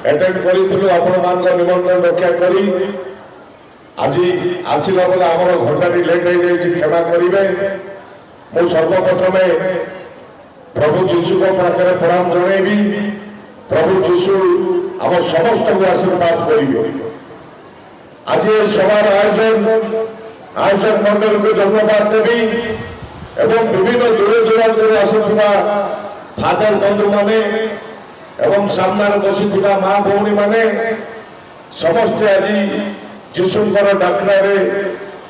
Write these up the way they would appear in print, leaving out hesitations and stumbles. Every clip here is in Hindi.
एटेंड करूँ आपण मान निमंत्रण रक्षा करी आज आसला बेले आम घंटाटी लेट हो जाए क्षमा करेंगे। मु सर्वप्रथम प्रभु जीशु को पाखे प्रणाम जनइबी। प्रभु जीशु आम समस्त को आशीर्वाद करेंगे। आज सभार आयोजन मंडल को धन्यवाद देवी एवं विभिन्न दूर दूरांतर आसुवा फादर बंधु माने एवं सामने बसी माँ भौणी माने समस्ते आज जीशुकर डाकना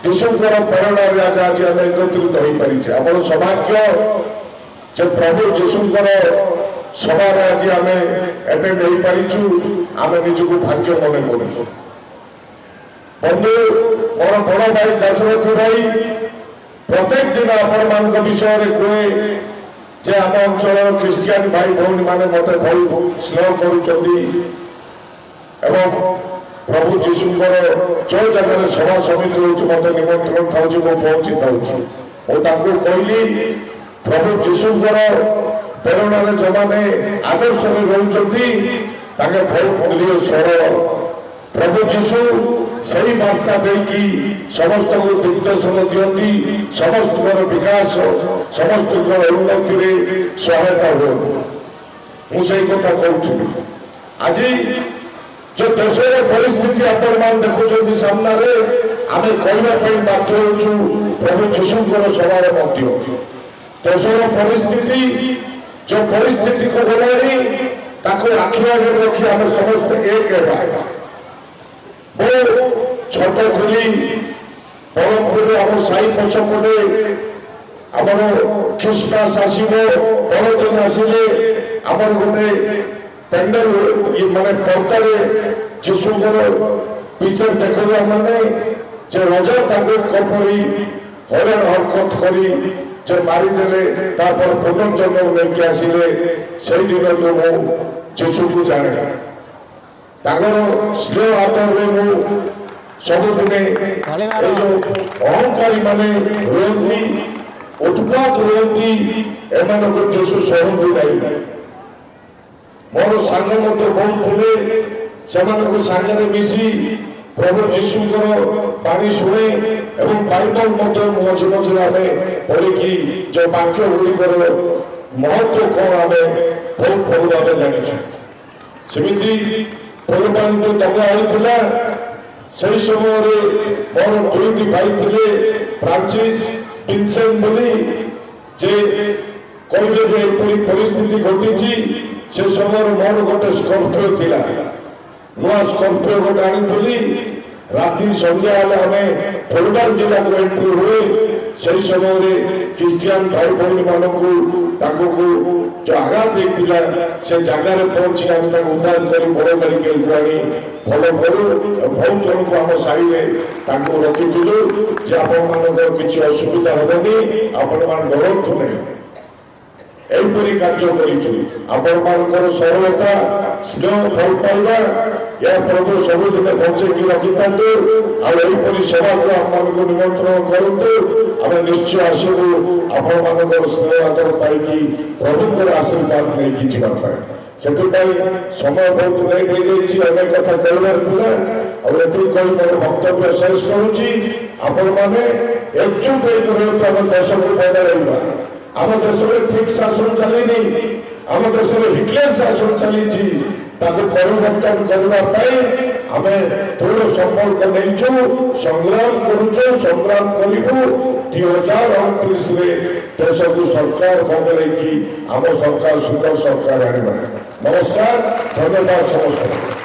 जीशुकर प्रेरणा आज आज आम एकत्रित हो पारी। आप सौभाग्य जो प्रभु जीशुकर सभार आज आम एटेंड हो पारिचु आम निजक भाग्य मन करूँ। बंधु मोर बड़ भाई दशरथ भाई प्रत्येक दिन आपण मान विषय कहे जे आम अंचल ख्रीस्टियान भाई भौणी मैंने मत बहुत स्नेह कर प्रभु जीशुकर जो जगह सभा समिति हो मत निमंत्रण था पहुंची था कहली प्रभु जीशुकर प्रेरणा जमाने आदर्श रोचे बहुत मूल्य स्वर प्रभु जीशु सही वार्ता देकी समस्त को दिग्दर्शन दिखती समस्त विकास समस्त उन्नति सहायता हो मुझे कथा कहूँ। आज जो देशर परिस्थिति आपण देखुं सामने आम कहवाई बाध्य हो प्रभु जीशुकर सभार मध्य देशर परिस्थिति जो परिस्थिति को गलानी आखि आगे रखी आम समस्त एक है। छोट खुली ब्रह्मपुर आम साई पछपटे आमर ख्रीस्टमास आसब बड़दिन आसिले आमर गोटे पेंडल माने पर्दार जीशुकर पिक्चर देखा माने जो रजा कपरी हरण हरकत करी जो मारिदे पुनर्जन्म लेके आसिले से दिन तो मु जीशु को जाने स्नेह आदर सबुदिने जो अहंकारी माने रुहती उत्पात रुहती एम जीशु सहु नहीं। मोर सांग बहुत थे से सांगे मिसी प्रभु जीशुकर पानी शुणे एवं बाइबल मझे मझे आम पढ़ी जो वाक्य गुड़िकर महत्व कौन आम बहुत भल भाव जानी सेमती पूर्वपाली जो दंगा होता से समय मोर दुईटी भाई थे फ्रांसिस विंसेंट बोली जे कहले जे परिस्थिति घटी से समय मोर गोटे स्कर्पियो थिला नुआ स्कर्पियो गोटे आनी राति संध्या आम फुलबार जिला को एंट्री हुए से समय ख्रीस्टियान भाई भौणी मानक जो आघात होता से जगार पहुंची आम उद्धार कर बड़ मेडिकल को आनी भल करूँ बहुत जन को आम साई रखी आपण किसी असुविधा हेनी आपण मान डरतु नहीं एपरी कार्य कर सरलता स्नेह भल पाइबा या प्रभु सबुदिन बचेकी रखी था आईपरी सभा को आम निमंत्रण करूँ आम निश्चय आसबू आपण स्नेह आदर पाई प्रभुकर आशीर्वाद नहीं जावाई से समय बहुत लेट हो अनेक कथा कहबार कही मोर वक्तव्य शेष करुच्ची आपण मैंने एकजुट होम देश को बदल आम देश में ठीक शासन चलनी आम देश में हिटलर शासन चली परिवर्तन करने आम दृढ़ संकल्प नहीं संग्राम करुचु संग्राम करूँ 2029 देश को सरकार बदल आम सरकार सुंदर सरकार आने। नमस्कार, धन्यवाद समस्त।